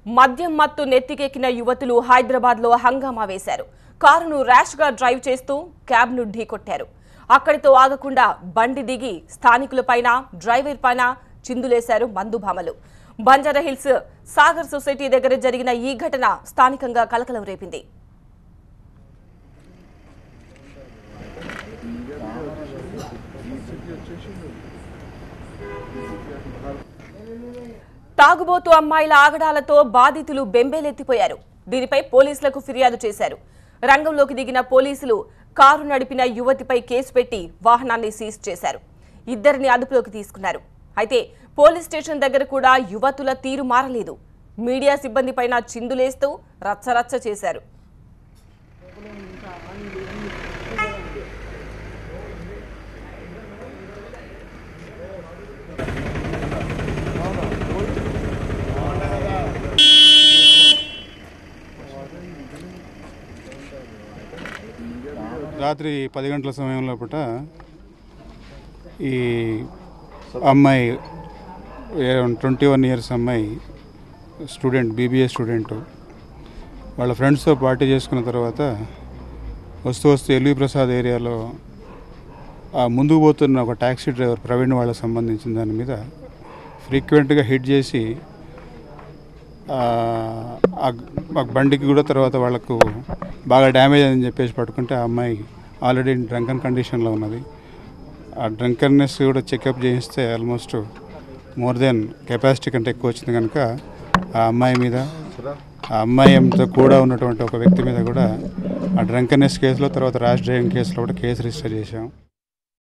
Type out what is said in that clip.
మద్యం మత్తు నెత్తికెక్కిన యువతులు హైదరాబాద్లో హంగామా వేశారు. కారును ర్యాష్గా డ్రైవ్ చేస్తూ క్యాబ్ను ఢీకొట్టారు. అక్కడితో ఆగకుండా బండి దిగి స్థానికులపైన డ్రైవర్ పైన చిందులేశారు మందుభామలు. బంజారాహిల్స్ సాగర్ సొసైటీ దగ్గర జరిగిన ఈ ఘటన స్థానికంగా కలకలం రేపింది. తాగుబోతు అమ్మాయిల ఆగడాలతో బాధితులు బెంబేలెత్తిపోయారు. దీనిపై పోలీసులకు ఫిర్యాదు చేశారు. రంగంలోకి దిగిన పోలీసులు కారు నడిపిన యువతిపై కేసు పెట్టి వాహనాన్ని సీజ్ చేశారు. ఇద్దరిని అదుపులోకి తీసుకున్నారు. అయితే పోలీస్ స్టేషన్ దగ్గర కూడా యువతుల తీరు మారలేదు. మీడియా సిబ్బందిపైన చిందులేస్తూ రచ్చరచ్చ చేశారు. రాత్రి 10 గంటల సమయంలో పూట ఈ అమ్మాయి 21 ఇయర్స్ అమ్మాయి స్టూడెంట్, బీబీఏ స్టూడెంట్, వాళ్ళ ఫ్రెండ్స్తో పార్టీ చేసుకున్న తర్వాత వస్తూ ఎల్వి ప్రసాద్ ఏరియాలో ముందుకు పోతున్న ఒక ట్యాక్సీ డ్రైవర్ ప్రవీణ్ వాళ్ళకి సంబంధించిన దాని మీద ఫ్రీక్వెంట్గా హిట్ చేసి బండికి కూడా తర్వాత వాళ్ళకు బాగా డ్యామేజ్ అని చెప్పేసి పట్టుకుంటే ఆ అమ్మాయి ఆల్రెడీ డ్రంకన్ కండిషన్లో ఉన్నది. ఆ డ్రంకన్నెస్ కూడా చెకప్ చేయిస్తే ఆల్మోస్ట్ మోర్ దెన్ కెపాసిటీ కంటే ఎక్కువ వచ్చింది కనుక ఆ అమ్మాయి మీద, ఆ అమ్మాయితో కూడా ఉన్నటువంటి ఒక వ్యక్తి మీద కూడా ఆ డ్రంకన్నెస్ కేసులో, తర్వాత ర్యాష్ డ్రైవింగ్ కేసులో కూడా కేసు రిజిస్టర్ చేశాం.